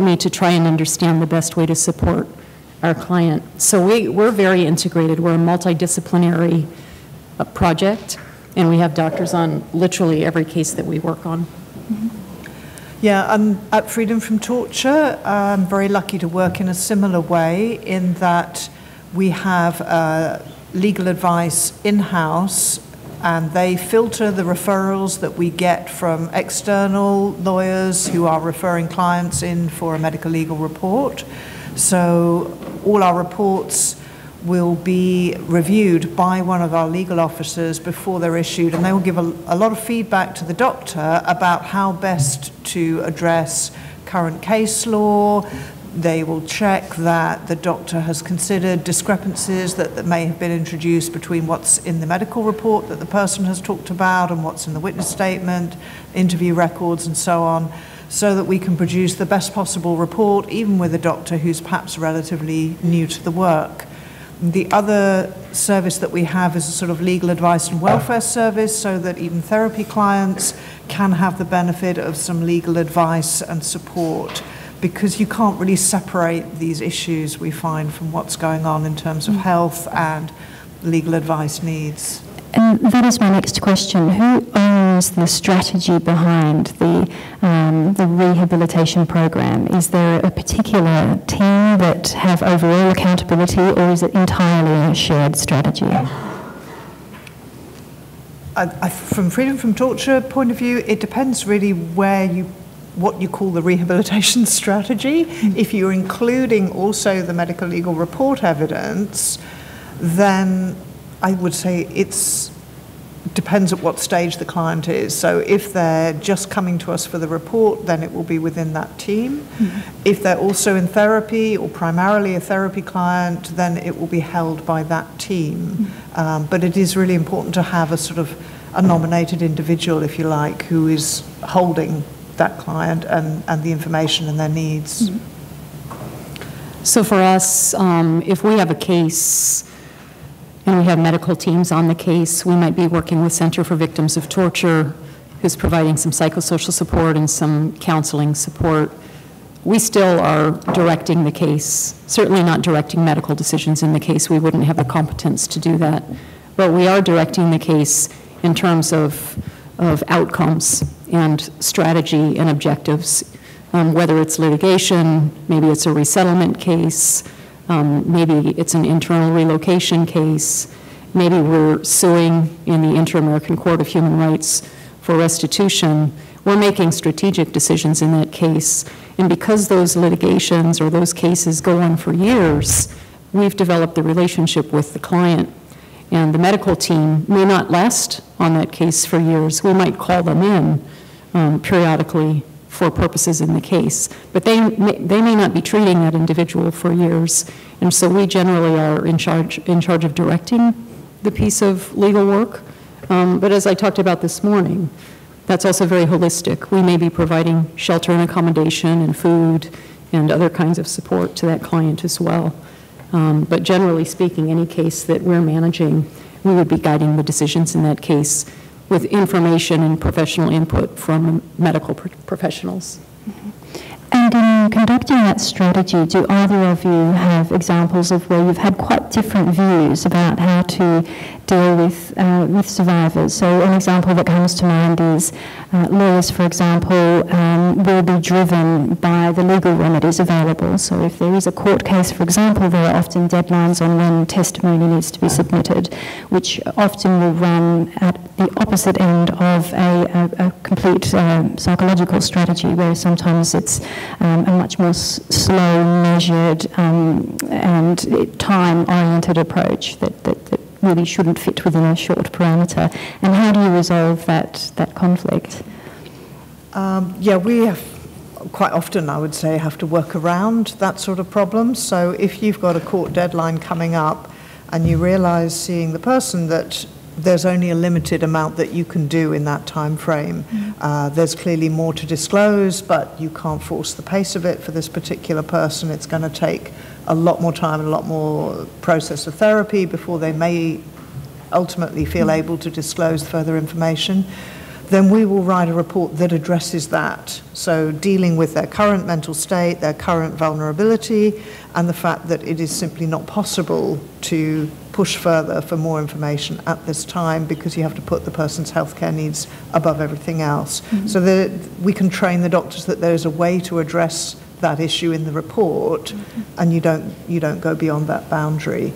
me to try and understand the best way to support our client. So we're very integrated. We're a multidisciplinary project, and we have doctors on literally every case that we work on. Mm-hmm. Yeah, at Freedom from Torture, I'm very lucky to work in a similar way in that we have legal advice in-house, and they filter the referrals that we get from external lawyers who are referring clients in for a medical legal report. So all our reports will be reviewed by one of our legal officers before they're issued, and they will give a lot of feedback to the doctor about how best to address current case law. They will check that the doctor has considered discrepancies that may have been introduced between what's in the medical report that the person has talked about and what's in the witness statement, interview records, and so on, so that we can produce the best possible report, even with a doctor who's perhaps relatively new to the work. The other service that we have is a sort of legal advice and welfare service, so that even therapy clients can have the benefit of some legal advice and support, because you can't really separate these issues, we find, from what's going on in terms of health and legal advice needs. And that is my next question. Who owns the strategy behind the rehabilitation program? Is there a particular team that have overall accountability, or is it entirely a shared strategy? From Freedom from Torture point of view, it depends really what you call the rehabilitation strategy. If you're including also the medical legal report evidence, then I would say it depends at what stage the client is. So if they're just coming to us for the report, then it will be within that team. Mm-hmm. If they're also in therapy or primarily a therapy client, then it will be held by that team. Mm-hmm. But it is really important to have a sort of a nominated individual, if you like, who is holding that client and the information and their needs. Mm-hmm. So for us, if we have a case and we have medical teams on the case, we might be working with Center for Victims of Torture, who's providing some psychosocial support and some counseling support. We still are directing the case, certainly not directing medical decisions in the case. We wouldn't have the competence to do that. But we are directing the case in terms of outcomes and strategy and objectives, whether it's litigation, maybe it's a resettlement case, maybe it's an internal relocation case, maybe we're suing in the Inter-American Court of Human Rights for restitution. We're making strategic decisions in that case, and because those litigations or those cases go on for years, we've developed the relationship with the client. And the medical team may not last on that case for years. We might call them in periodically for purposes in the case, but they may not be treating that individual for years, and so we generally are in charge of directing the piece of legal work. But as I talked about this morning, that's also very holistic. We may be providing shelter and accommodation and food and other kinds of support to that client as well. But generally speaking, any case that we're managing, we would be guiding the decisions in that case with information and professional input from medical professionals. Mm-hmm. And in conducting that strategy, do either of you have examples of where you've had quite different views about how to deal with survivors? So an example that comes to mind is lawyers, for example, will be driven by the legal remedies available. So if there is a court case, for example, there are often deadlines on when testimony needs to be submitted, which often will run at the opposite end of a complete psychological strategy, where sometimes it's a much more slow, measured, and time-oriented approach that really shouldn't fit within a short parameter. And how do you resolve that conflict? Yeah, we have quite often, I would say, have to work around that sort of problem. So if you've got a court deadline coming up and you realise, seeing the person, that there's only a limited amount that you can do in that time frame. Mm-hmm. There's clearly more to disclose, but you can't force the pace of it for this particular person. It's going to take a lot more time and a lot more process of therapy before they may ultimately feel able to disclose further information. then we will write a report that addresses that. So dealing with their current mental state, their current vulnerability, and the fact that it is simply not possible to push further for more information at this time because you have to put the person's healthcare needs above everything else. So that we can train the doctors that there is a way to address that issue in the report, and you don't go beyond that boundary.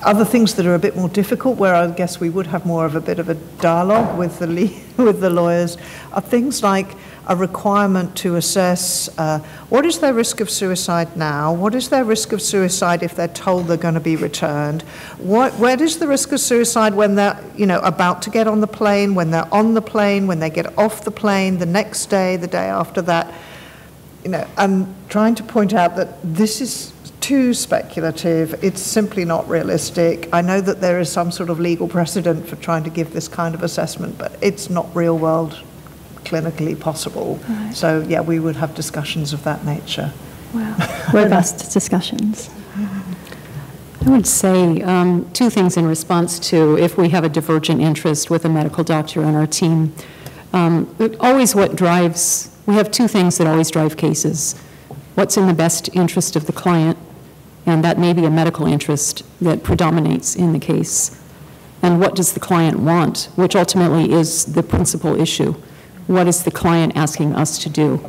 Other things that are a bit more difficult, where I guess we would have more of a bit of a dialogue with the lawyers, are things like a requirement to assess what is their risk of suicide now, what is their risk of suicide if they're told they're going to be returned, where is the risk of suicide when they're about to get on the plane, when they're on the plane, when they get off the plane, the next day, the day after that. I'm trying to point out that this is too speculative. It's simply not realistic. I know that there is some sort of legal precedent for trying to give this kind of assessment, but it's not real world clinically possible. Right. So yeah, we would have discussions of that nature. Wow, robust discussions. I would say two things in response to if we have a divergent interest with a medical doctor on our team. We have two things that always drive cases. What's in the best interest of the client, and that may be a medical interest that predominates in the case. And what does the client want, which ultimately is the principal issue. What is the client asking us to do?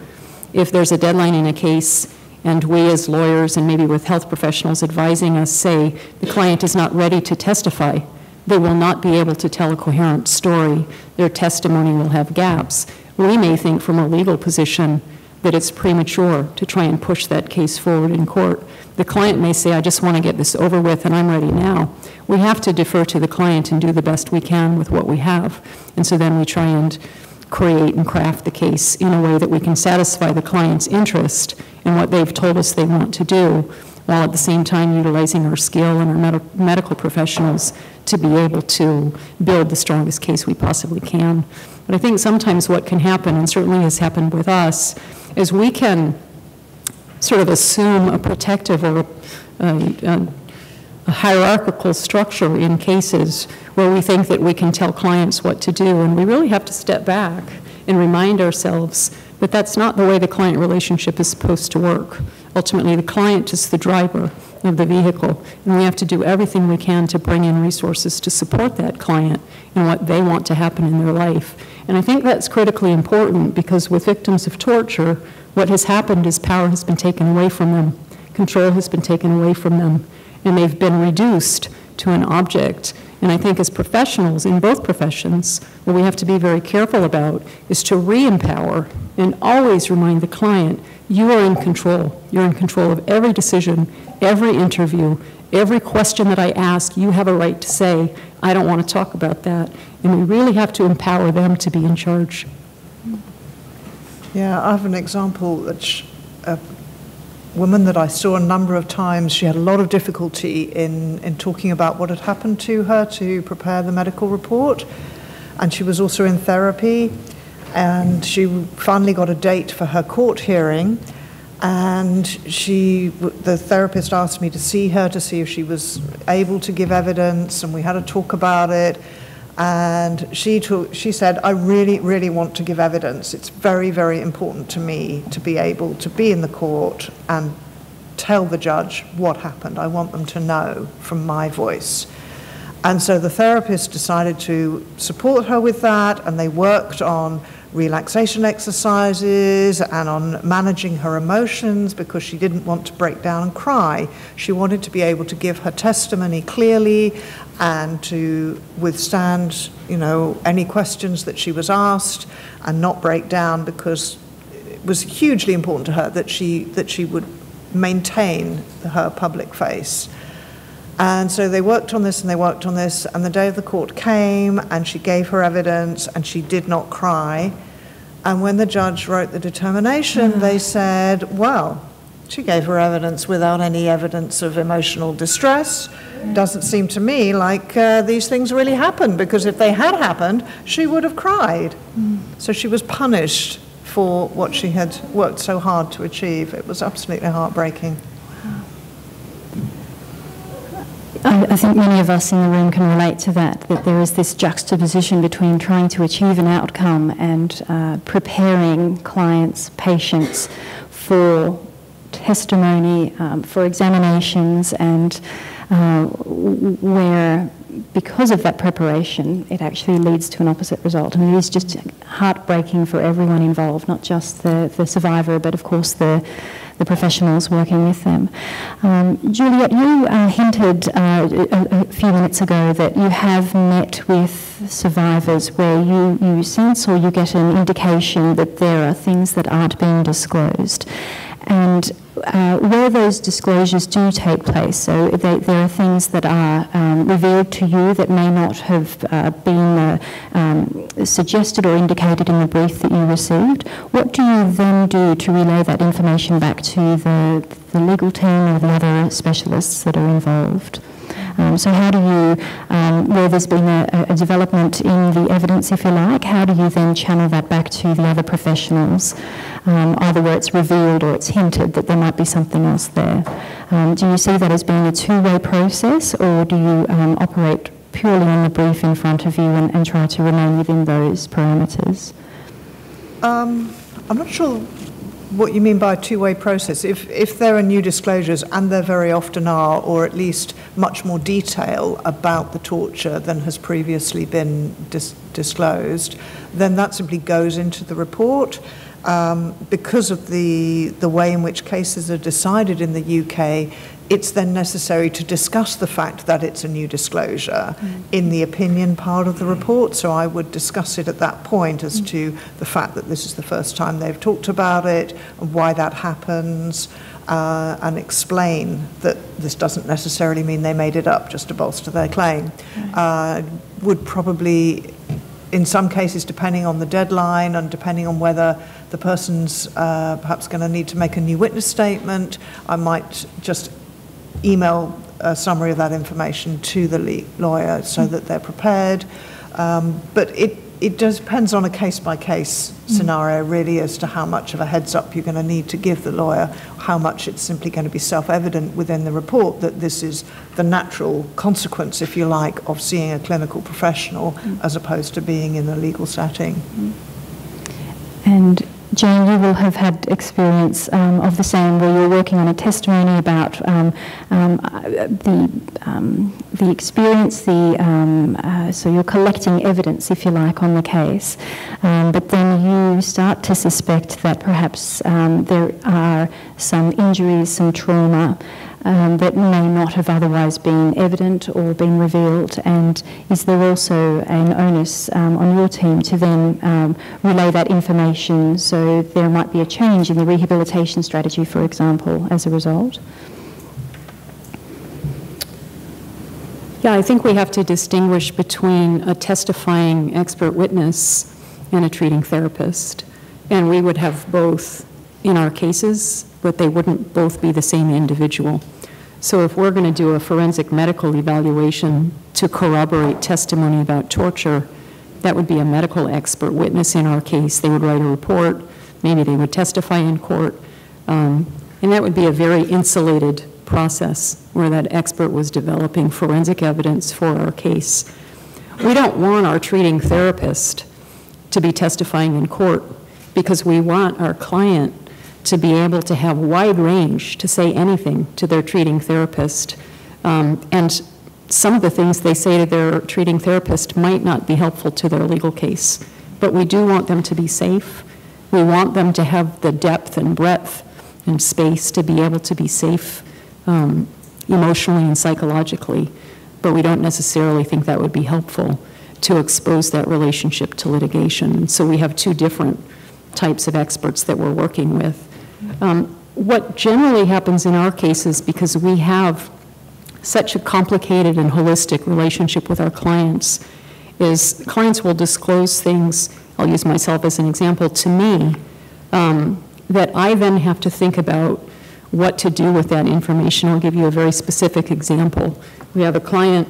If there's a deadline in a case, and we as lawyers and maybe with health professionals advising us say the client is not ready to testify, they will not be able to tell a coherent story, their testimony will have gaps, we may think from a legal position that it's premature to try and push that case forward in court. The client may say, I just want to get this over with and I'm ready now. We have to defer to the client and do the best we can with what we have. And so then we try and create and craft the case in a way that we can satisfy the client's interest in what they've told us they want to do, while at the same time utilizing our skill and our medical professionals to be able to build the strongest case we possibly can. But I think sometimes what can happen, and certainly has happened with us, is we can sort of assume a protective or a hierarchical structure in cases where we think that we can tell clients what to do, and we really have to step back and remind ourselves that that's not the way the client relationship is supposed to work. Ultimately, the client is the driver of the vehicle, and we have to do everything we can to bring in resources to support that client in what they want to happen in their life. And I think that's critically important, because with victims of torture, what has happened is power has been taken away from them, control has been taken away from them, and they've been reduced to an object. And I think as professionals in both professions, what we have to be very careful about is to re-empower and always remind the client, you are in control. You're in control of every decision, every interview, every question that I ask, you have a right to say, I don't want to talk about that. And we really have to empower them to be in charge. Yeah, I have an example that a woman that I saw a number of times. She had a lot of difficulty in talking about what had happened to her to prepare the medical report. And she was also in therapy. And she finally got a date for her court hearing. And the therapist asked me to see her to see if she was able to give evidence, and we had a talk about it. And she said, I really, really want to give evidence. It's very, very important to me to be able to be in the court and tell the judge what happened. I want them to know from my voice. And so the therapist decided to support her with that, and they worked on relaxation exercises and on managing her emotions, because she didn't want to break down and cry. She wanted to be able to give her testimony clearly and to withstand, any questions that she was asked and not break down, because it was hugely important to her that she would maintain her public face. And so they worked on this and they worked on this, and the day of the court came and she gave her evidence and she did not cry. And when the judge wrote the determination, they said, well, she gave her evidence without any evidence of emotional distress. Doesn't seem to me like these things really happened, because if they had happened, she would have cried. So she was punished for what she had worked so hard to achieve. It was absolutely heartbreaking. I I think many of us in the room can relate to that there is this juxtaposition between trying to achieve an outcome and preparing clients, patients for testimony, for examinations, and where, because of that preparation, it actually leads to an opposite result. And it is just heartbreaking for everyone involved, not just the survivor, but of course the professionals working with them. Juliet, you hinted a few minutes ago that you have met with survivors where you sense or you get an indication that there are things that aren't being disclosed. And where those disclosures do take place, so there are things that are revealed to you that may not have been suggested or indicated in the brief that you received. What do you then do to relay that information back to the legal team or the other specialists that are involved? So how do you, where there's been a development in the evidence, if you like, how do you then channel that back to the other professionals, either where it's revealed or it's hinted that there might be something else there? Do you see that as being a two-way process, or do you operate purely on the brief in front of you and try to remain within those parameters? I'm not sure what you mean by a two-way process. If there are new disclosures, and there very often are, or at least much more detail about the torture than has previously been disclosed, then that simply goes into the report. Because of the way in which cases are decided in the UK, it's then necessary to discuss the fact that it's a new disclosure in the opinion part of the report. So I would discuss it at that point as to the fact that this is the first time they've talked about it and why that happens, and explain that this doesn't necessarily mean they made it up just to bolster their claim. Would probably, in some cases, depending on the deadline and depending on whether the person's perhaps going to need to make a new witness statement, I might just email a summary of that information to the lawyer so that they're prepared. But it does depends on a case-by-case scenario, really, as to how much of a heads-up you're going to need to give the lawyer, how much it's simply going to be self-evident within the report that this is the natural consequence, if you like, of seeing a clinical professional as opposed to being in a legal setting. And Jane, you will have had experience of the same, where you're working on a testimony about the experience, so you're collecting evidence, if you like, on the case, but then you start to suspect that perhaps there are some injuries, some trauma, that may not have otherwise been evident or been revealed, and is there also an onus on your team to then relay that information, so there might be a change in the rehabilitation strategy, for example, as a result? Yeah, I think we have to distinguish between a testifying expert witness and a treating therapist, and we would have both in our cases, but they wouldn't both be the same individual. So if we're going to do a forensic medical evaluation to corroborate testimony about torture, that would be a medical expert witness in our case. They would write a report, maybe they would testify in court, and that would be a very insulated process where that expert was developing forensic evidence for our case. We don't want our treating therapist to be testifying in court because we want our client to be able to have wide range to say anything to their treating therapist. And some of the things they say to their treating therapist might not be helpful to their legal case, but we do want them to be safe. We want them to have the depth and breadth and space to be able to be safe emotionally and psychologically, but we don't necessarily think that would be helpful to expose that relationship to litigation. So we have two different types of experts that we're working with. What generally happens in our cases, because we have such a complicated and holistic relationship with our clients, is clients will disclose things, I'll use myself as an example, to me, that I then have to think about what to do with that information. I'll give you a very specific example. We have a client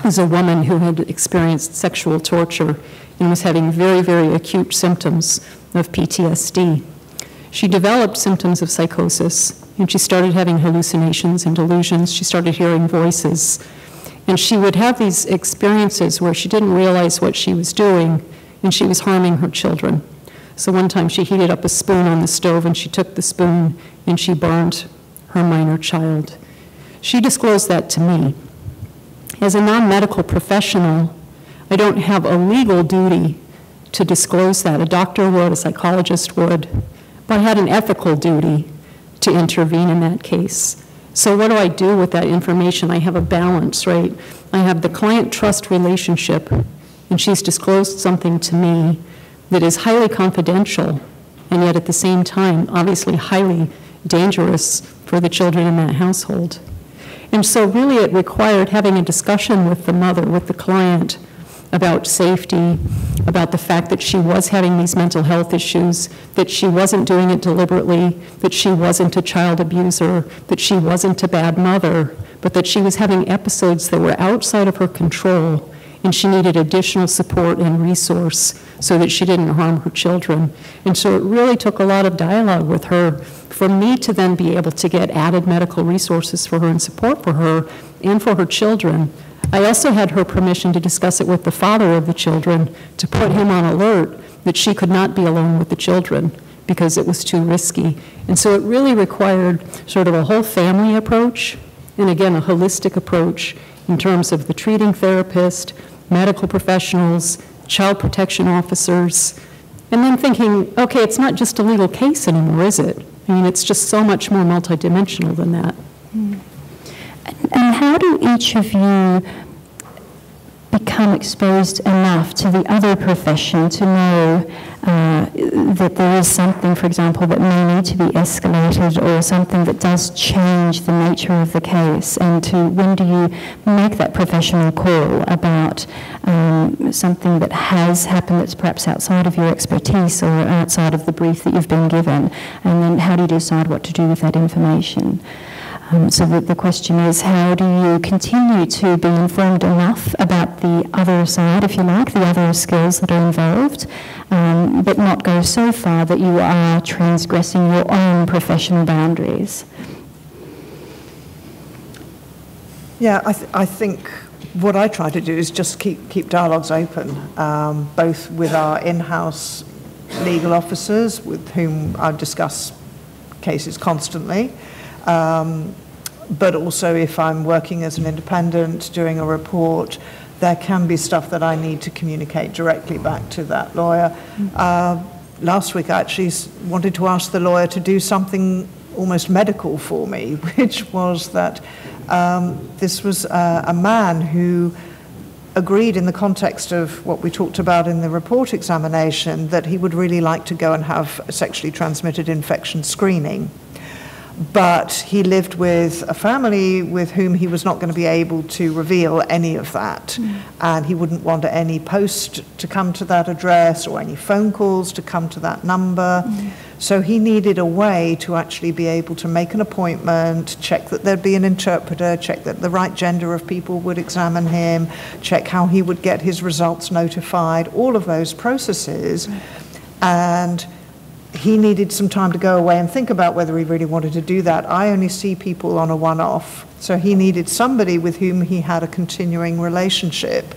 who's a woman who had experienced sexual torture and was having very, very acute symptoms of PTSD. She developed symptoms of psychosis, and she started having hallucinations and delusions. She started hearing voices. And she would have these experiences where she didn't realize what she was doing, and she was harming her children. So one time she heated up a spoon on the stove, and she took the spoon and she burned her minor child. She disclosed that to me. As a non-medical professional, I don't have a legal duty to disclose that. A doctor would, a psychologist would, but I had an ethical duty to intervene in that case. So what do I do with that information? I have a balance, right? I have the client-trust relationship, and she's disclosed something to me that is highly confidential, and yet at the same time, obviously highly dangerous for the children in that household. And so really it required having a discussion with the mother, with the client, about safety, about the fact that she was having these mental health issues, that she wasn't doing it deliberately, that she wasn't a child abuser, that she wasn't a bad mother, but that she was having episodes that were outside of her control, and she needed additional support and resource so that she didn't harm her children. And so it really took a lot of dialogue with her for me to then be able to get added medical resources for her and support for her and for her children. I also had her permission to discuss it with the father of the children, to put him on alert that she could not be alone with the children because it was too risky. And so it really required sort of a whole family approach, and again, a holistic approach in terms of the treating therapist, medical professionals, child protection officers, and then thinking, okay, it's not just a legal case anymore, is it? I mean, it's just so much more multidimensional than that. Mm. And how do each of you become exposed enough to the other profession to know that there is something, for example, that may need to be escalated, or something that does change the nature of the case? And when do you make that professional call about something that has happened that's perhaps outside of your expertise or outside of the brief that you've been given? And then how do you decide what to do with that information? So the question is, how do you continue to be informed enough about the other side, if you like, the other skills that are involved, but not go so far that you are transgressing your own professional boundaries? Yeah, I think what I try to do is just keep dialogues open, both with our in-house legal officers, with whom I discuss cases constantly, but also if I'm working as an independent doing a report, there can be stuff that I need to communicate directly back to that lawyer. Last week I actually wanted to ask the lawyer to do something almost medical for me, which was that this was a man who agreed in the context of what we talked about in the report examination that he would really like to go and have sexually transmitted infection screening. But he lived with a family with whom he was not going to be able to reveal any of that. And he wouldn't want any post to come to that address or any phone calls to come to that number. So he needed a way to actually be able to make an appointment, check that there'd be an interpreter, check that the right gender of people would examine him, check how he would get his results notified, all of those processes. And he needed some time to go away and think about whether he really wanted to do that. I only see people on a one-off, so he needed somebody with whom he had a continuing relationship.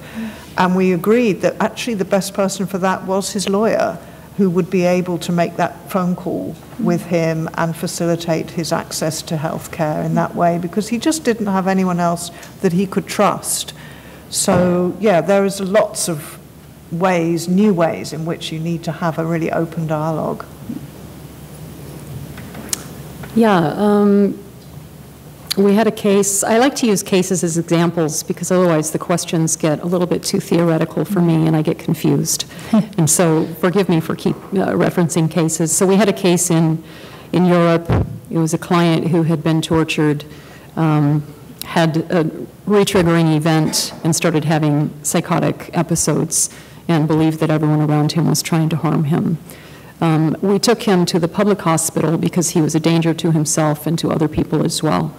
And we agreed that actually the best person for that was his lawyer, who would be able to make that phone call with him and facilitate his access to health care in that way, because he just didn't have anyone else that he could trust. So, yeah, there is lots of ways, new ways, in which you need to have a really open dialogue. Yeah, we had a case. I like to use cases as examples because otherwise the questions get a little bit too theoretical for me and I get confused. And so forgive me for referencing cases. So we had a case in Europe. It was a client who had been tortured, had a re-triggering event and started having psychotic episodes and believed that everyone around him was trying to harm him. We took him to the public hospital because he was a danger to himself and to other people as well.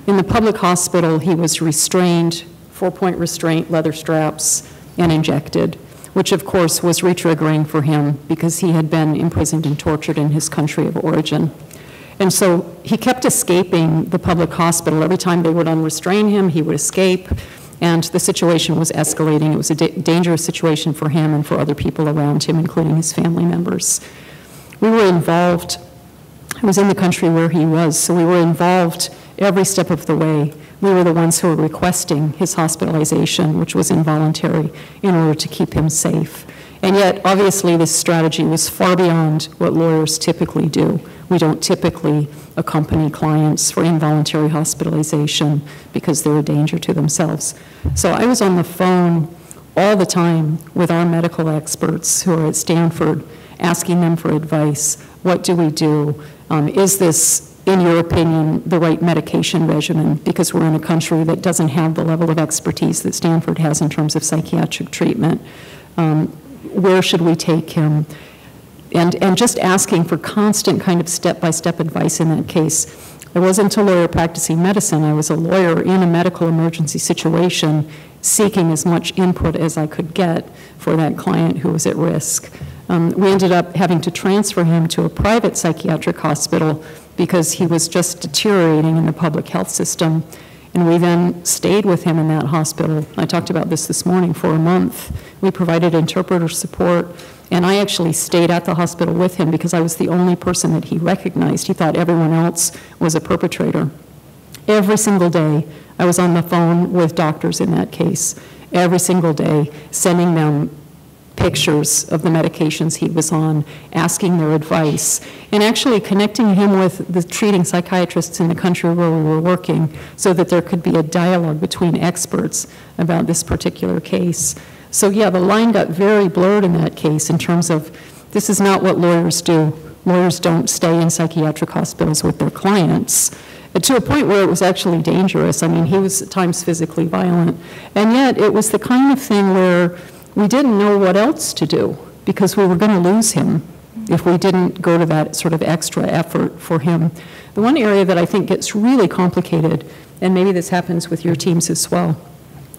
In the public hospital, he was restrained, 4-point restraint, leather straps, and injected, which of course was re-triggering for him because he had been imprisoned and tortured in his country of origin. And so he kept escaping the public hospital. Every time they would unrestrain him, he would escape. and the situation was escalating. It was a dangerous situation for him and for other people around him, including his family members. We were involved. I was in the country where he was, so we were involved every step of the way. We were the ones who were requesting his hospitalization, which was involuntary, in order to keep him safe. And yet, obviously, this strategy was far beyond what lawyers typically do. We don't typically accompany clients for involuntary hospitalization because they're a danger to themselves. So I was on the phone all the time with our medical experts who are at Stanford, asking them for advice. What do we do? Is this, in your opinion, the right medication regimen? Because we're in a country that doesn't have the level of expertise that Stanford has in terms of psychiatric treatment. Where should we take him? And just asking for constant kind of step-by-step advice in that case. I wasn't a lawyer practicing medicine. I was a lawyer in a medical emergency situation seeking as much input as I could get for that client who was at risk. We ended up having to transfer him to a private psychiatric hospital because he was just deteriorating in the public health system. And we then stayed with him in that hospital. I talked about this morning for a month. We provided interpreter support, and I actually stayed at the hospital with him because I was the only person that he recognized. He thought everyone else was a perpetrator. Every single day, I was on the phone with doctors in that case, every single day, sending them pictures of the medications he was on, asking their advice, and actually connecting him with the treating psychiatrists in the country where we were working so that there could be a dialogue between experts about this particular case. So yeah, the line got very blurred in that case in terms of this is not what lawyers do. Lawyers don't stay in psychiatric hospitals with their clients, to a point where it was actually dangerous. I mean, he was at times physically violent, and yet it was the kind of thing where we didn't know what else to do because we were going to lose him if we didn't go to that sort of extra effort for him. The one area that I think gets really complicated, and maybe this happens with your teams as well,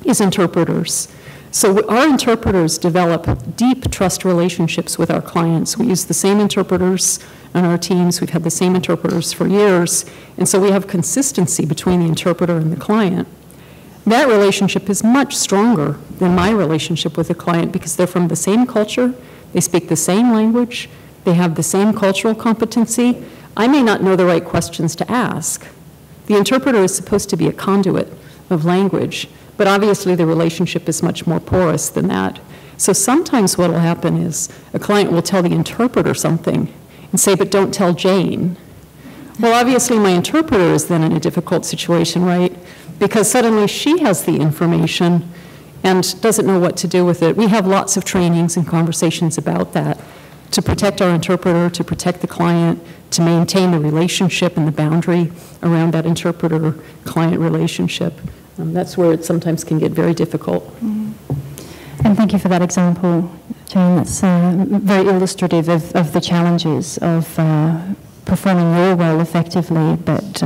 is interpreters. So our interpreters develop deep trust relationships with our clients. We use the same interpreters on our teams. We've had the same interpreters for years, and so we have consistency between the interpreter and the client. That relationship is much stronger than my relationship with a client because they're from the same culture, they speak the same language, they have the same cultural competency. I may not know the right questions to ask. The interpreter is supposed to be a conduit of language, but obviously the relationship is much more porous than that. So sometimes what will happen is a client will tell the interpreter something and say, but don't tell Jane. Well, obviously my interpreter is then in a difficult situation, right? Because suddenly she has the information and doesn't know what to do with it. We have lots of trainings and conversations about that to protect our interpreter, to protect the client, to maintain the relationship and the boundary around that interpreter-client relationship. That's where it sometimes can get very difficult. Mm. And thank you for that example, Jane. That's very illustrative of the challenges of performing your role effectively, but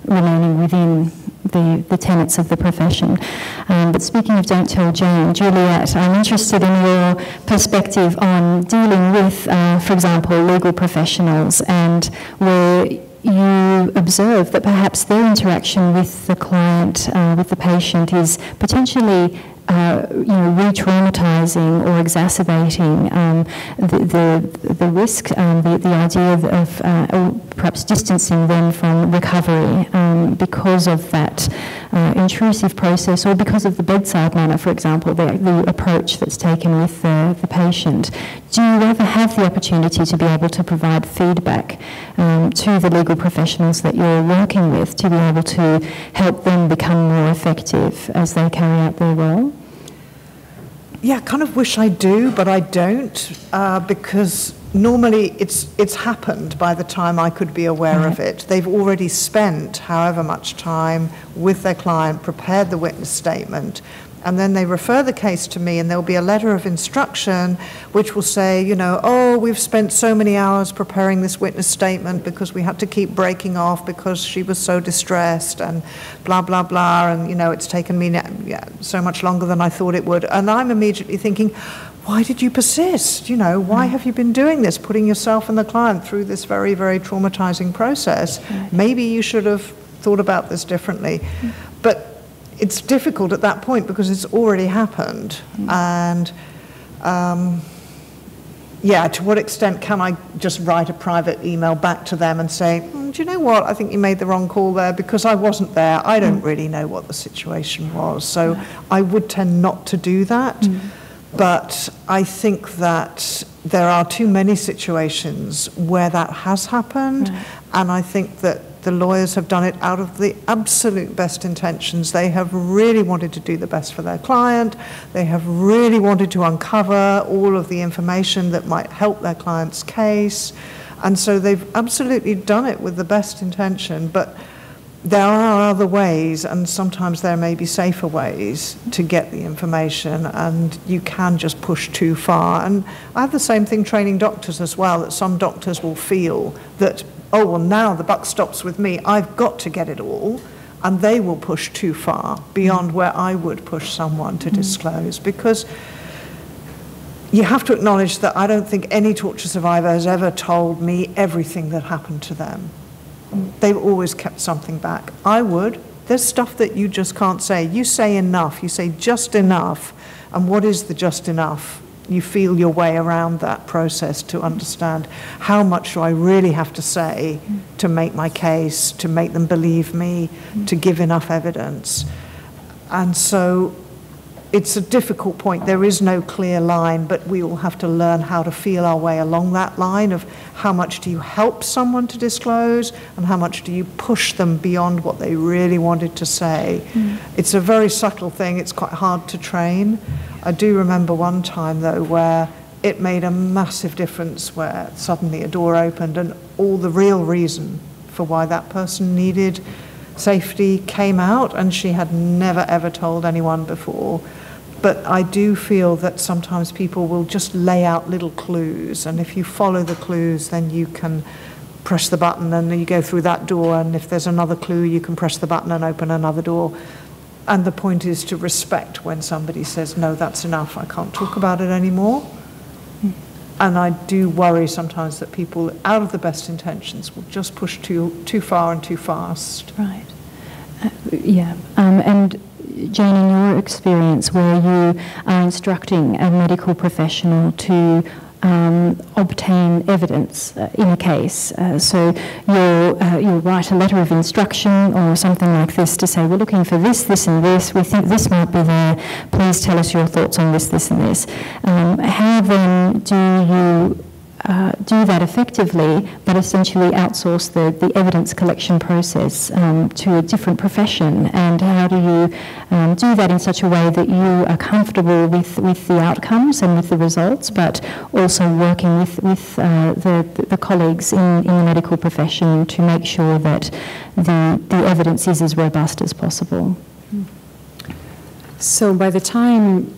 remaining within the tenets of the profession. But speaking of Don't Tell Jane, Juliet, I'm interested in your perspective on dealing with, for example, legal professionals, and where you observe that perhaps their interaction with the client, with the patient, is potentially re-traumatizing or exacerbating the risk, the idea of perhaps distancing them from recovery because of that intrusive process, or because of the bedside manner, for example, the approach that's taken with the patient. Do you ever have the opportunity to be able to provide feedback to the legal professionals that you're working with to be able to help them become more effective as they carry out their role? Yeah, I kind of wish I do, but I don't, because normally it's happened by the time I could be aware of it. They've already spent however much time with their client, prepared the witness statement, and then they refer the case to me, and there'll be a letter of instruction which will say, oh, we've spent so many hours preparing this witness statement because we had to keep breaking off because she was so distressed, and blah, blah, blah, and, it's taken me so much longer than I thought it would. And I'm immediately thinking, why did you persist? Why have you been doing this, putting yourself and the client through this very, very traumatizing process? Maybe you should have thought about this differently. But it's difficult at that point because it's already happened. And yeah, to what extent can I just write a private email back to them and say, do you know what, I think you made the wrong call there because I wasn't there. I don't really know what the situation was. So I would tend not to do that. But I think that there are too many situations where that has happened. And I think that the lawyers have done it out of the absolute best intentions. They have really wanted to do the best for their client. They have really wanted to uncover all of the information that might help their client's case. And so they've absolutely done it with the best intention. But there are other ways, and sometimes there may be safer ways to get the information, and you can just push too far. And I have the same thing training doctors as well, that some doctors will feel that, oh, well, now the buck stops with me, I've got to get it all, and they will push too far beyond where I would push someone to disclose, because you have to acknowledge that I don't think any torture survivor has ever told me everything that happened to them. They've always kept something back. I would. There's stuff that you just can't say. You say enough, you say just enough, and what is the just enough? You feel your way around that process to understand how much do I really have to say to make my case, to make them believe me, to give enough evidence. And so it's a difficult point. There is no clear line, but we all have to learn how to feel our way along that line of how much do you help someone to disclose and how much do you push them beyond what they really wanted to say. It's a very subtle thing. It's quite hard to train. I do remember one time, though, where it made a massive difference, where suddenly a door opened and all the real reason for why that person needed safety came out, and she had never, ever told anyone before. But I do feel that sometimes people will just lay out little clues, and if you follow the clues, then you can press the button and you go through that door, and if there's another clue, you can press the button and open another door. And the point is to respect when somebody says, no, that's enough, I can't talk about it anymore. And I do worry sometimes that people, out of the best intentions, will just push too far and too fast. Right. Yeah. And Jane, in your experience, where you are instructing a medical professional to obtain evidence in a case, so you'll write a letter of instruction or something like this to say, we're looking for this, this and this, we think this might be there, please tell us your thoughts on this, this and this. How then do you do that effectively, but essentially outsource the evidence collection process to a different profession? And how do you do that in such a way that you are comfortable with the outcomes and with the results, but also working with the colleagues in the medical profession to make sure that the evidence is as robust as possible? So by the time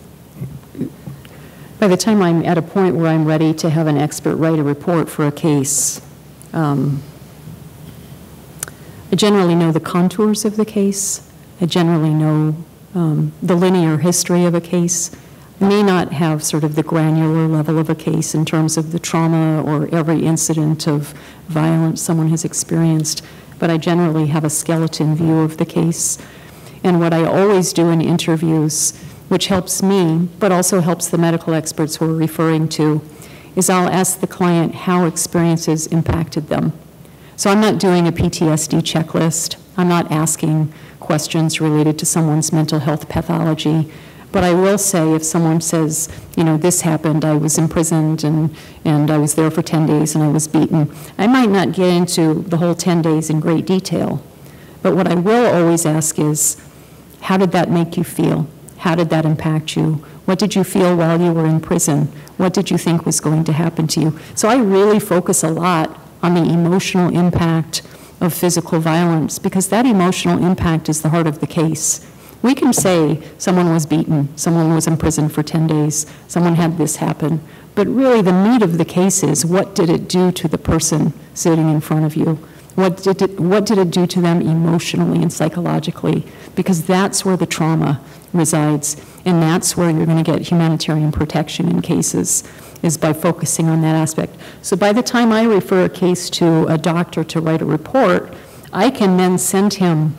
I'm at a point where I'm ready to have an expert write a report for a case, I generally know the contours of the case. I generally know the linear history of a case. I may not have sort of the granular level of a case in terms of the trauma or every incident of violence someone has experienced, but I generally have a skeleton view of the case. And what I always do in interviews, which helps me, but also helps the medical experts we're referring to, is I'll ask the client how experiences impacted them. So I'm not doing a PTSD checklist. I'm not asking questions related to someone's mental health pathology. But I will say, if someone says, you know, this happened, I was imprisoned and I was there for 10 days and I was beaten, I might not get into the whole 10 days in great detail. But what I will always ask is, how did that make you feel? How did that impact you? What did you feel while you were in prison? What did you think was going to happen to you? So I really focus a lot on the emotional impact of physical violence, because that emotional impact is the heart of the case. We can say someone was beaten, someone was in prison for 10 days, someone had this happen, but really the meat of the case is, what did it do to the person sitting in front of you? What did it do to them emotionally and psychologically? Because that's where the trauma resides, and that's where you're going to get humanitarian protection in cases, is by focusing on that aspect. So by the time I refer a case to a doctor to write a report, I can then send him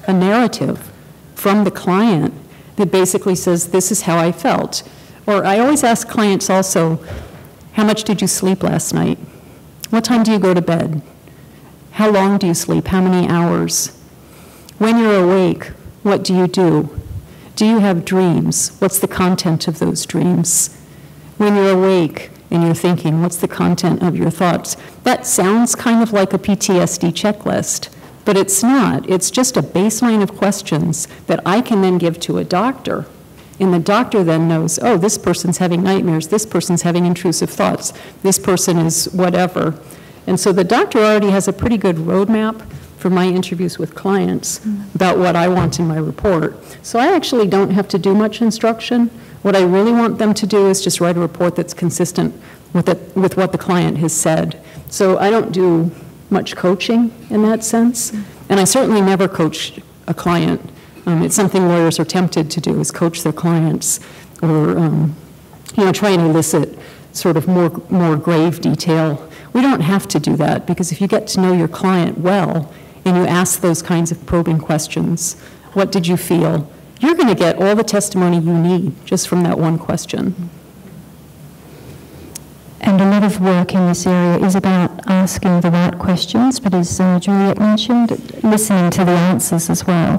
a narrative from the client that basically says, this is how I felt. Or I always ask clients also, how much did you sleep last night? What time do you go to bed? How long do you sleep? How many hours? When you're awake, what do you do? Do you have dreams? What's the content of those dreams? When you're awake and you're thinking, what's the content of your thoughts? That sounds kind of like a PTSD checklist, but it's not. It's just a baseline of questions that I can then give to a doctor. And the doctor then knows, oh, this person's having nightmares, this person's having intrusive thoughts, this person is whatever. And so the doctor already has a pretty good roadmap for my interviews with clients about what I want in my report. So I actually don't have to do much instruction. What I really want them to do is just write a report that's consistent with what the client has said. So I don't do much coaching in that sense. And I certainly never coach a client. It's something lawyers are tempted to do, is coach their clients or try and elicit sort of more grave detail. We don't have to do that, because if you get to know your client well and you ask those kinds of probing questions, what did you feel? You're going to get all the testimony you need just from that one question. And a lot of work in this area is about asking the right questions, but as Juliet mentioned, listening to the answers as well.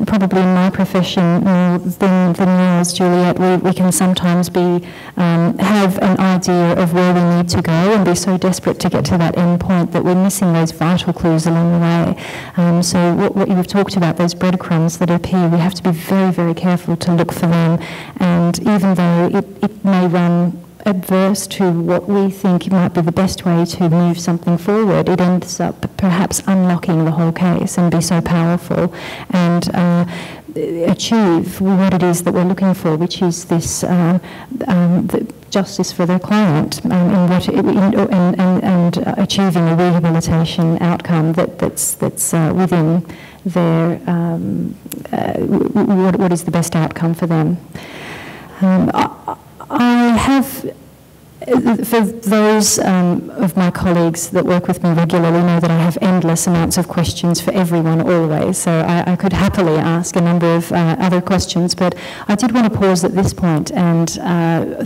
Probably in my profession, more than yours, Juliet, we can sometimes have an idea of where we need to go and be so desperate to get to that end point that we're missing those vital clues along the way. So what you've talked about, those breadcrumbs that appear, we have to be very, very careful to look for them. And even though it may run adverse to what we think might be the best way to move something forward, it ends up perhaps unlocking the whole case and be so powerful and achieve what it is that we're looking for, which is this the justice for their client and achieving a rehabilitation outcome that's within their what is the best outcome for them. I have, for those of my colleagues that work with me regularly know that I have endless amounts of questions for everyone always, so I could happily ask a number of other questions, but I did want to pause at this point and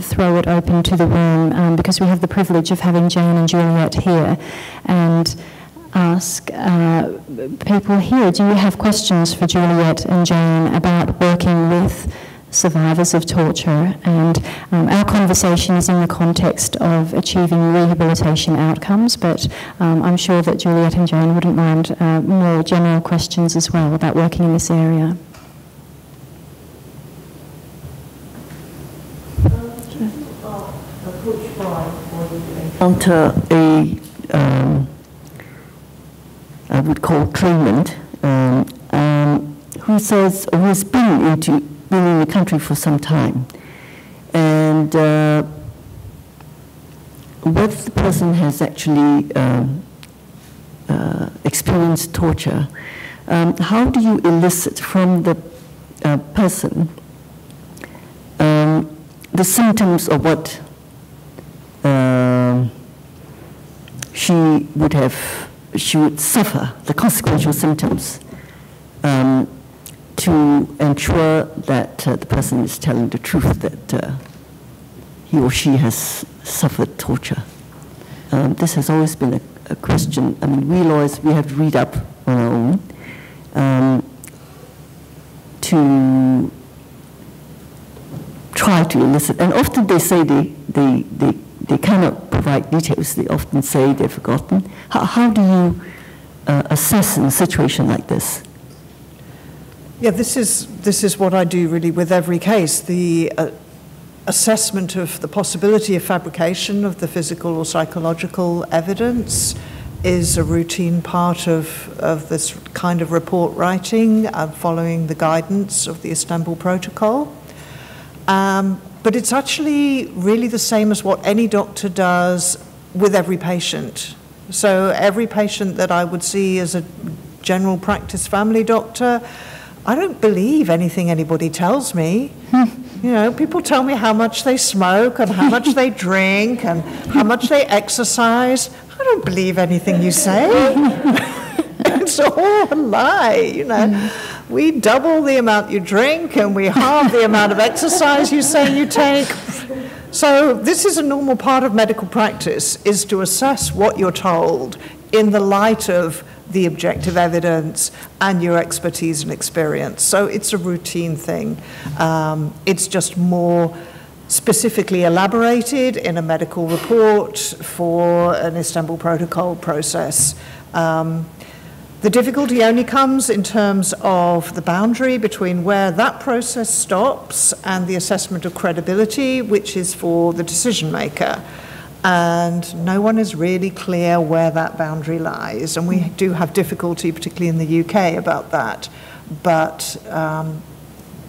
throw it open to the room because we have the privilege of having Jane and Juliet here, and ask people here, do you have questions for Juliet and Jane about working with survivors of torture? And our conversation is in the context of achieving rehabilitation outcomes, but I'm sure that Juliet and Jane wouldn't mind more general questions as well about working in this area. Coach Brian, encounter I would call claimant who has been in the country for some time, and whether the person has actually experienced torture, how do you elicit from the person the symptoms of what she would suffer, the consequential symptoms, to ensure that the person is telling the truth, that he or she has suffered torture. This has always been a question. I mean, we lawyers, we have to read up on our own to try to elicit. And often they say they cannot provide details. They often say they've forgotten. How do you assess in a situation like this? Yeah, this is what I do really with every case. The assessment of the possibility of fabrication of the physical or psychological evidence is a routine part of this kind of report writing, following the guidance of the Istanbul Protocol. But it's actually really the same as what any doctor does with every patient. So every patient that I would see as a general practice family doctor, I don't believe anything anybody tells me. You know, people tell me how much they smoke and how much they drink and how much they exercise. I don't believe anything you say. It's all a lie, you know. we double the amount you drink and we halve the amount of exercise you say you take. So this is a normal part of medical practice, is to assess what you're told in the light of the objective evidence and your expertise and experience. So it's a routine thing. It's just more specifically elaborated in a medical report for an Istanbul Protocol process. The difficulty only comes in terms of the boundary between where that process stops and the assessment of credibility, which is for the decision maker. And no one is really clear where that boundary lies. And we do have difficulty, particularly in the UK, about that. But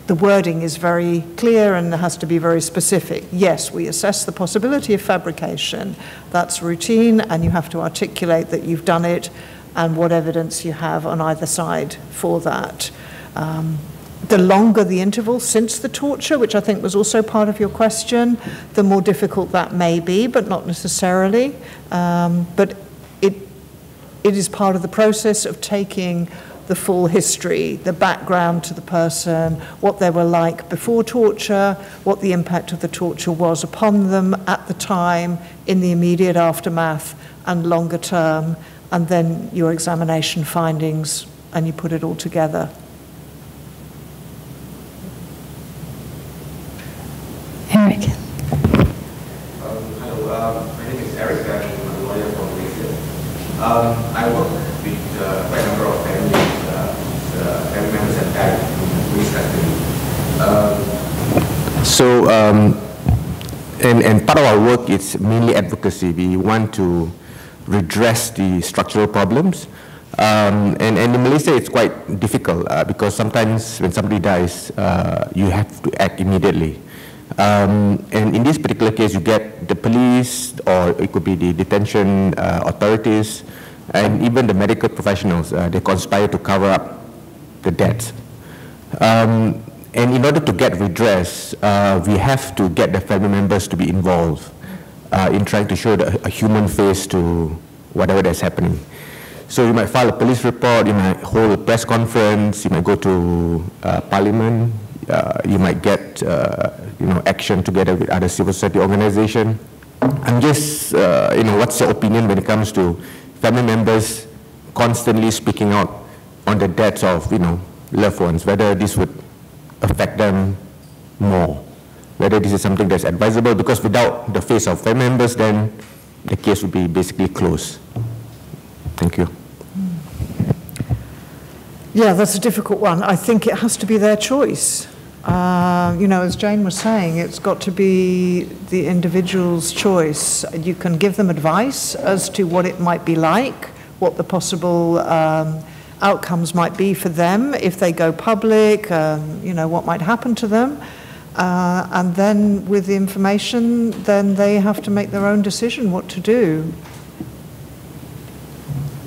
the wording is very clear and has to be very specific. Yes, we assess the possibility of fabrication. That's routine, and you have to articulate that you've done it and what evidence you have on either side for that. The longer the interval since the torture, which I think was also part of your question, the more difficult that may be, but not necessarily. But it is part of the process of taking the full history, the background to the person, what they were like before torture, what the impact of the torture was upon them at the time, in the immediate aftermath and longer term, and then your examination findings, and you put it all together. Eric. Hello, my name is Eric. I'm a lawyer from Malaysia. I work with quite a number of families. Family members have died in police custody. And part of our work is mainly advocacy. We want to redress the structural problems. And in Malaysia, it's quite difficult because sometimes when somebody dies, you have to act immediately. And in this particular case, you get the police, or it could be the detention authorities, and even the medical professionals. They conspire to cover up the deaths. And in order to get redress, we have to get the family members to be involved in trying to show a human face to whatever that's happening. So you might file a police report, you might hold a press conference, you might go to Parliament, you might get action together with other civil society organizations. I'm just, what's your opinion when it comes to family members constantly speaking out on the deaths of, loved ones, whether this would affect them more, whether this is something that's advisable, because without the face of family members, then the case would be basically closed. Thank you. Yeah, that's a difficult one. I think it has to be their choice. As Jane was saying, it's got to be the individual's choice. You can give them advice as to what it might be like, what the possible outcomes might be for them if they go public, what might happen to them. And then with the information, then they have to make their own decision what to do.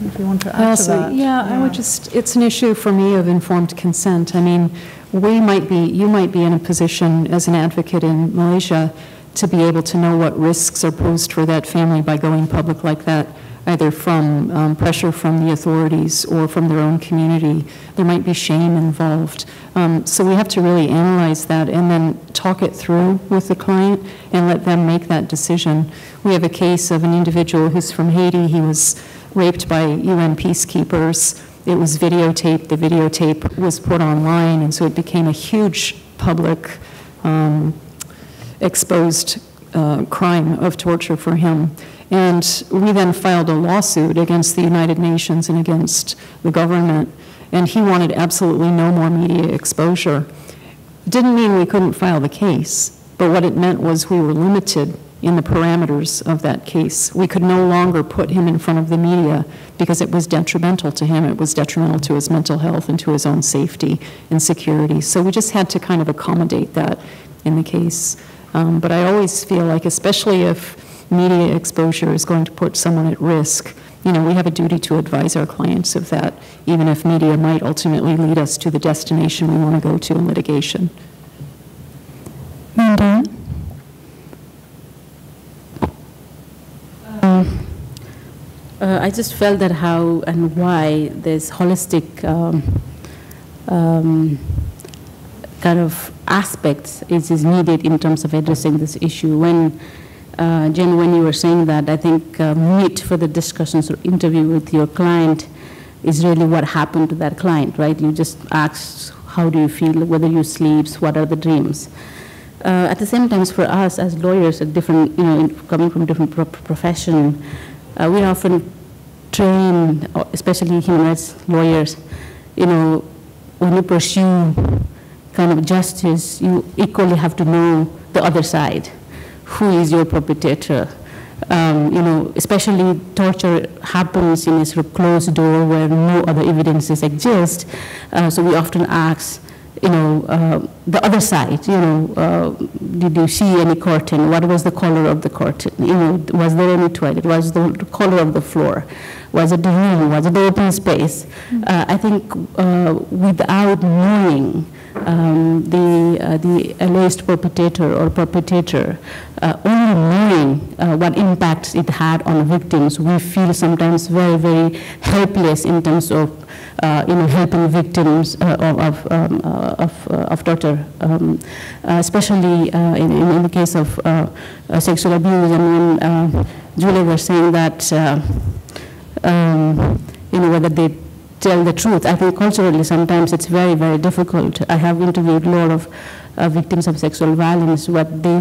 If you want to add to that. Yeah, I would just, it's an issue for me of informed consent. I mean, you might be in a position as an advocate in Malaysia to be able to know what risks are posed for that family by going public like that, either from pressure from the authorities or from their own community. There might be shame involved. So we have to really analyze that and then talk it through with the client and let them make that decision. We have a case of an individual who's from Haiti. He was raped by UN peacekeepers. It was videotaped. The videotape was put online, and so it became a huge public exposed crime of torture for him. And we then filed a lawsuit against the United Nations and against the government, and he wanted absolutely no more media exposure. It didn't mean we couldn't file the case, but what it meant was we were limited in the parameters of that case. We could no longer put him in front of the media because it was detrimental to him. It was detrimental to his mental health and to his own safety and security. So we just had to kind of accommodate that in the case. But I always feel like, especially if media exposure is going to put someone at risk, we have a duty to advise our clients of that, even if media might ultimately lead us to the destination we want to go to in litigation. Mandy? I just felt that how and why this holistic kind of aspects is needed in terms of addressing this issue. When Jen, when you were saying that, I think meat for the discussions or interview with your client is really what happened to that client, right? You just ask, how do you feel, whether you sleep, what are the dreams? At the same time, for us as lawyers, at different, coming from different profession, we often train, especially human rights lawyers, when you pursue kind of justice, you equally have to know the other side. Who is your perpetrator? Especially torture happens in a sort of closed door where no other evidences exist. So we often ask, the other side, did you see any curtain? What was the color of the curtain? Was there any toilet? Was the color of the floor? Was it the room? Was it the open space? I think without knowing the alleged perpetrator or perpetrator, only knowing what impacts it had on victims, we feel sometimes very, very helpless in terms of helping victims of torture, especially in the case of sexual abuse. And when Julia was saying that, whether they tell the truth, I think culturally sometimes it's very, very difficult. I have interviewed a lot of victims of sexual violence. What they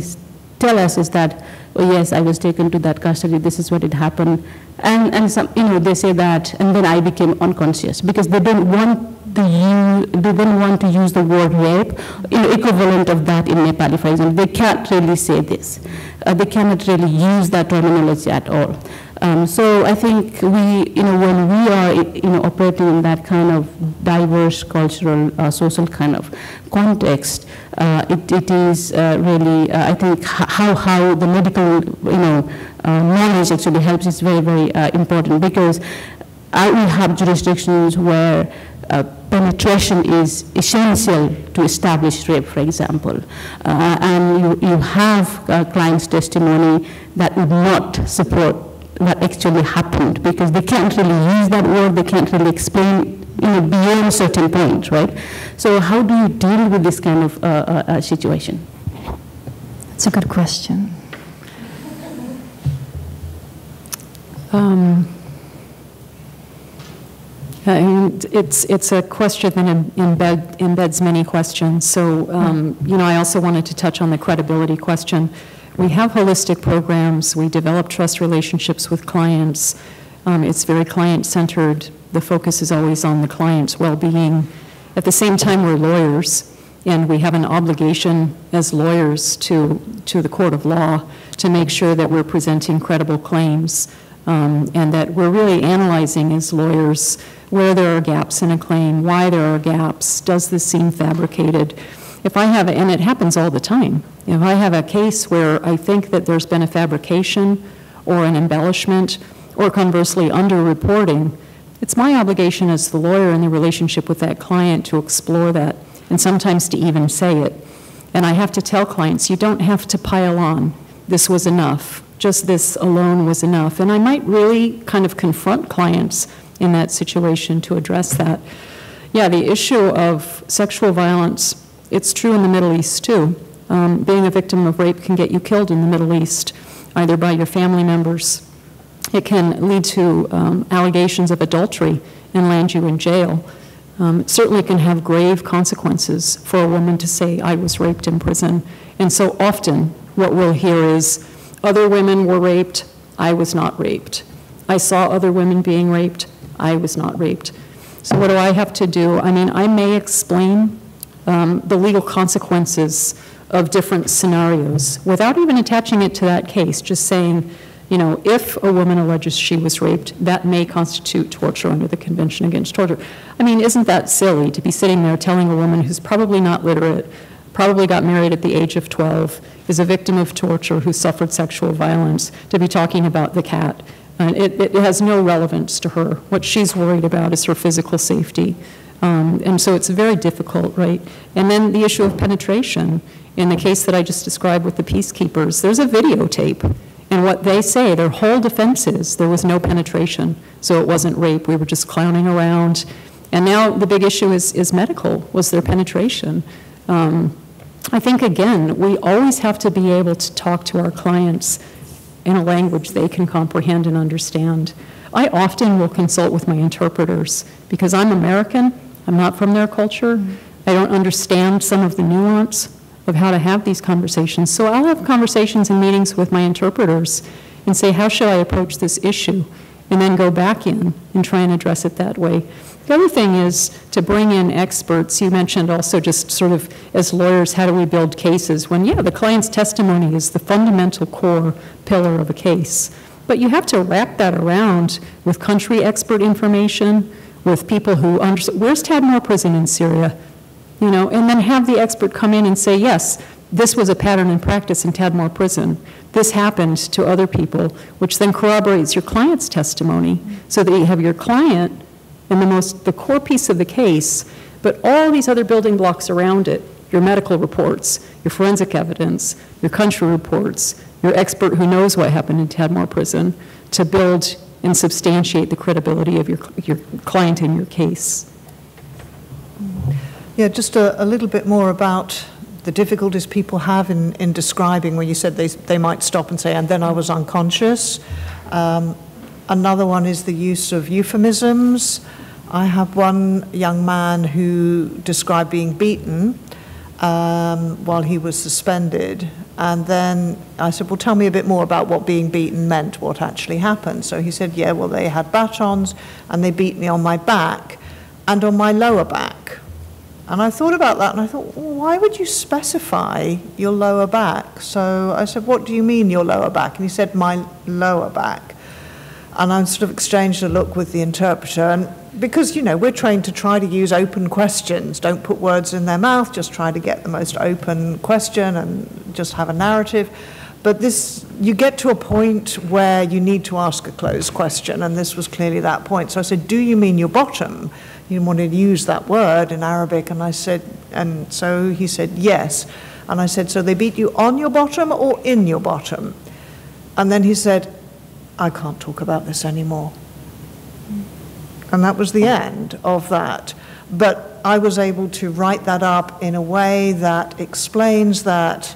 tell us is that, oh yes, I was taken to that custody, this is what had happened. And some, they say that, and then I became unconscious, because they don't want to use the word rape, equivalent of that in Nepali, for example. They can't really say this. They cannot really use that terminology at all. So I think when we are operating in that kind of diverse cultural, social kind of context, it is really, I think, how the medical knowledge actually helps is very, very important, because we have jurisdictions where penetration is essential to establish rape, for example. And you have clients' testimony that would not support what actually happened, because they can't really use that word, they can't really explain beyond a certain point, right? So how do you deal with this kind of situation? That's a good question. It's a question that embeds many questions. So, I also wanted to touch on the credibility question. We have holistic programs. We develop trust relationships with clients. It's very client-centered. The focus is always on the client's well-being. At the same time, we're lawyers, and we have an obligation as lawyers to the court of law to make sure that we're presenting credible claims, and that we're really analyzing as lawyers where there are gaps in a claim, why there are gaps, does this seem fabricated? If I have, and it happens all the time, if I have a case where I think that there's been a fabrication or an embellishment, or conversely underreporting, it's my obligation as the lawyer in the relationship with that client to explore that, and sometimes to even say it. And I have to tell clients, you don't have to pile on. This was enough. Just this alone was enough. And I might really kind of confront clients in that situation to address that. Yeah, the issue of sexual violence, it's true in the Middle East too. Being a victim of rape can get you killed in the Middle East, either by your family members. It can lead to allegations of adultery and land you in jail. It certainly can have grave consequences for a woman to say, I was raped in prison. And so often what we'll hear is, other women were raped, I was not raped. I saw other women being raped, I was not raped. So what do I have to do? I mean, I may explain the legal consequences of different scenarios without even attaching it to that case, just saying, if a woman alleges she was raped, that may constitute torture under the Convention Against Torture. I mean, isn't that silly to be sitting there telling a woman who's probably not literate, probably got married at the age of 12, is a victim of torture, who suffered sexual violence, to be talking about the cat? It has no relevance to her. What she's worried about is her physical safety. And so it's very difficult, right? And then the issue of penetration. In the case that I just described with the peacekeepers, there's a videotape. And what they say, their whole defense is there was no penetration, so it wasn't rape. We were just clowning around. And now the big issue is medical, was their penetration. I think, again, we always have to be able to talk to our clients in a language they can comprehend and understand. I often will consult with my interpreters because I'm American, I'm not from their culture, I don't understand some of the nuance of how to have these conversations. So I'll have conversations and meetings with my interpreters and say, how should I approach this issue? And then go back in and try and address it that way. The other thing is to bring in experts. You mentioned also just sort of as lawyers, how do we build cases? When, yeah, the client's testimony is the fundamental core pillar of a case. But you have to wrap that around with country expert information, with people who understand, where's Tadmor prison in Syria? You know, and then have the expert come in and say, yes, this was a pattern in practice in Tadmor prison. This happened to other people, which then corroborates your client's testimony, so that you have your client and the core piece of the case, but all these other building blocks around it, your medical reports, your forensic evidence, your country reports, your expert who knows what happened in Tadmor prison, to build and substantiate the credibility of your client in your case. Yeah, just a little bit more about the difficulties people have in describing, when you said they might stop and say, and then I was unconscious. Another one is the use of euphemisms. I have one young man who described being beaten while he was suspended. And then I said, well, tell me a bit more about what being beaten meant, what actually happened. So he said, yeah, well, they had batons and they beat me on my back and on my lower back. And I thought about that and I thought, well, why would you specify your lower back? So I said, what do you mean your lower back? And he said, my lower back. And I sort of exchanged a look with the interpreter. And because, you know, we're trained to try to use open questions, don't put words in their mouth, just try to get the most open question and just have a narrative. But this, you get to a point where you need to ask a closed question, and this was clearly that point. So I said, do you mean your bottom? He wanted to use that word in Arabic, and I said, and so he said, yes. And I said, so they beat you on your bottom or in your bottom? And then he said, I can't talk about this anymore. And that was the end of that. But I was able to write that up in a way that explains that,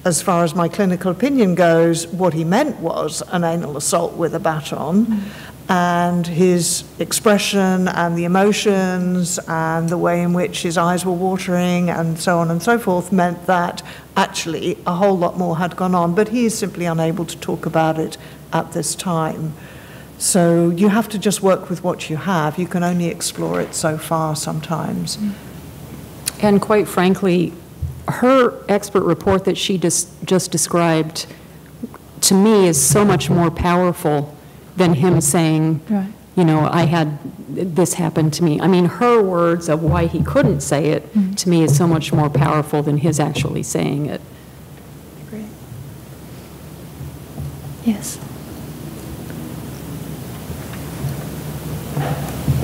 as far as my clinical opinion goes, what he meant was an anal assault with a baton, and his expression and the emotions and the way in which his eyes were watering and so on and so forth meant that actually a whole lot more had gone on, but he is simply unable to talk about it at this time. So you have to just work with what you have. You can only explore it so far sometimes. And quite frankly, her expert report that she just described, to me, is so much more powerful than him saying, right, you know, I had this happen to me. I mean, her words of why he couldn't say it, to me, is so much more powerful than his actually saying it. Great. Yes.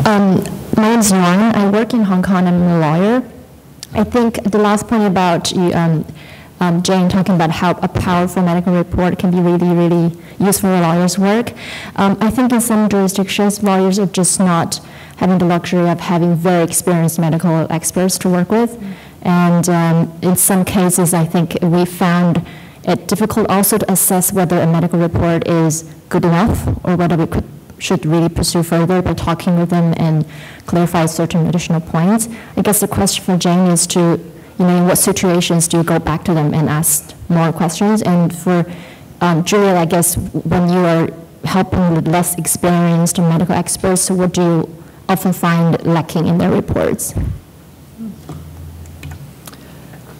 My name is Yuan. I work in Hong Kong. I'm a lawyer. I think the last point about you, Jane, talking about how a powerful medical report can be really, really useful for lawyers' work. I think in some jurisdictions, lawyers are just not having the luxury of having very experienced medical experts to work with. And in some cases, I think we found it difficult also to assess whether a medical report is good enough or whether we should really pursue further by talking with them and clarify certain additional points. I guess the question for Jane is to, you know, in what situations do you go back to them and ask more questions? And for Julia, I guess when you are helping with less experienced medical experts, so what do you often find lacking in their reports?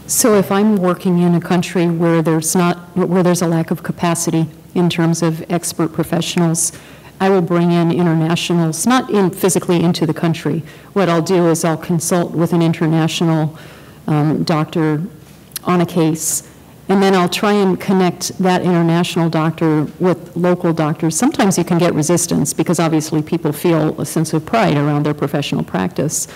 So if I'm working in a country where there's a lack of capacity in terms of expert professionals, I will bring in internationals, not physically into the country. What I'll do is I'll consult with an international doctor on a case, and then I'll try and connect that international doctor with local doctors. Sometimes you can get resistance because obviously people feel a sense of pride around their professional practice.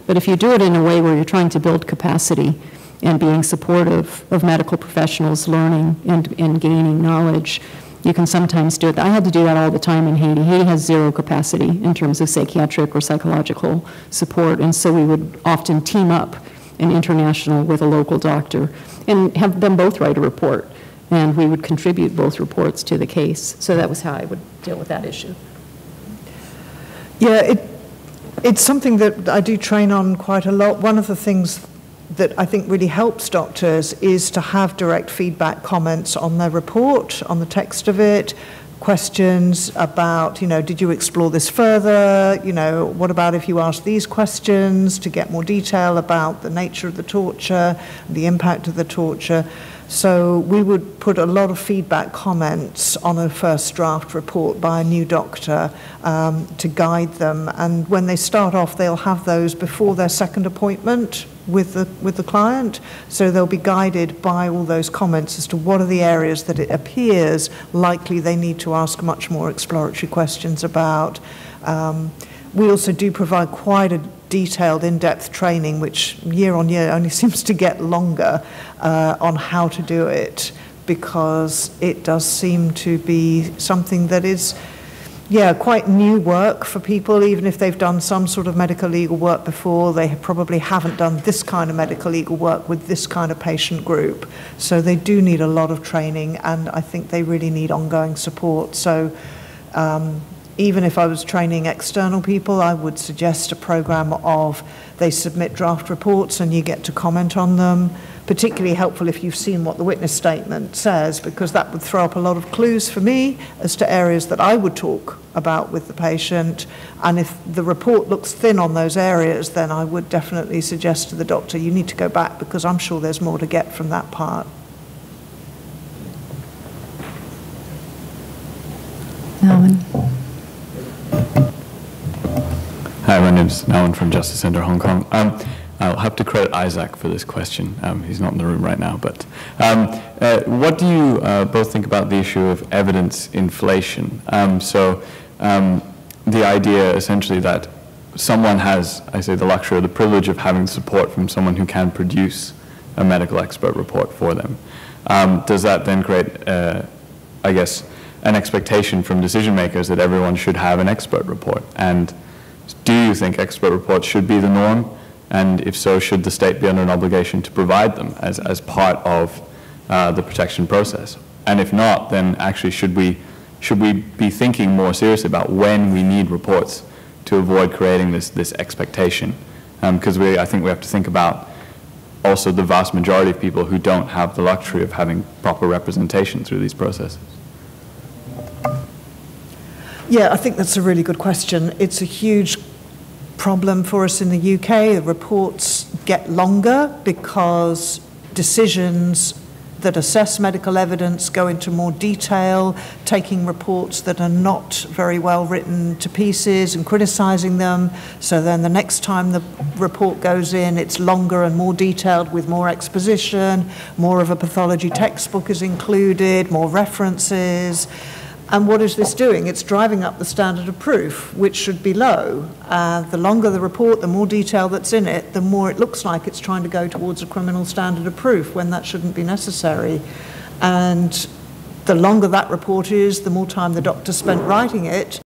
But if you do it in a way where you're trying to build capacity and being supportive of medical professionals learning and gaining knowledge, You can sometimes do it. I had to do that all the time in Haiti. Haiti has zero capacity in terms of psychiatric or psychological support, and so we would often team up an international with a local doctor and have them both write a report, and we would contribute both reports to the case. So that was how I would deal with that issue. Yeah, it's something that I do train on quite a lot. One of the things that I think really helps doctors is to have direct feedback comments on their report, on the text of it, questions about, you know, did you explore this further? You know, what about if you ask these questions to get more detail about the nature of the torture, the impact of the torture? So we would put a lot of feedback comments on a first draft report by a new doctor to guide them. And when they start off, they'll have those before their second appointment with the client. So they'll be guided by all those comments as to what are the areas that it appears likely they need to ask much more exploratory questions about. We also do provide quite a detailed, in-depth training, which year on year only seems to get longer, on how to do it, because it does seem to be something that is, yeah, quite new work for people. Even if they've done some sort of medical legal work before, they probably haven't done this kind of medical legal work with this kind of patient group. So they do need a lot of training, and I think they really need ongoing support. So even if I was training external people, I would suggest a program of they submit draft reports and you get to comment on them. Particularly helpful if you've seen what the witness statement says, because that would throw up a lot of clues for me as to areas that I would talk about with the patient. And if the report looks thin on those areas, then I would definitely suggest to the doctor, you need to go back, because I'm sure there's more to get from that part. Alan. Hi, my name's Alan from Justice Center Hong Kong. I'll have to credit Isaac for this question. He's not in the room right now, but what do you both think about the issue of evidence inflation? The idea essentially that someone has, I say, the luxury or the privilege of having support from someone who can produce a medical expert report for them. Does that then create, I guess, an expectation from decision makers that everyone should have an expert report? And do you think expert reports should be the norm? And if so, should the state be under an obligation to provide them as part of the protection process? And if not, then actually should we be thinking more seriously about when we need reports to avoid creating this expectation? Because I think we have to think about also the vast majority of people who don't have the luxury of having proper representation through these processes. Yeah, I think that's a really good question. It's a huge problem for us in the UK. The reports get longer because decisions that assess medical evidence go into more detail, taking reports that are not very well written to pieces and criticising them. So then the next time the report goes in, it's longer and more detailed with more exposition, more of a pathology textbook is included, more references. And what is this doing? It's driving up the standard of proof, which should be low. The longer the report, the more detail that's in it, the more it looks like it's trying to go towards a criminal standard of proof when that shouldn't be necessary. And the longer that report is, the more time the doctor spent writing it,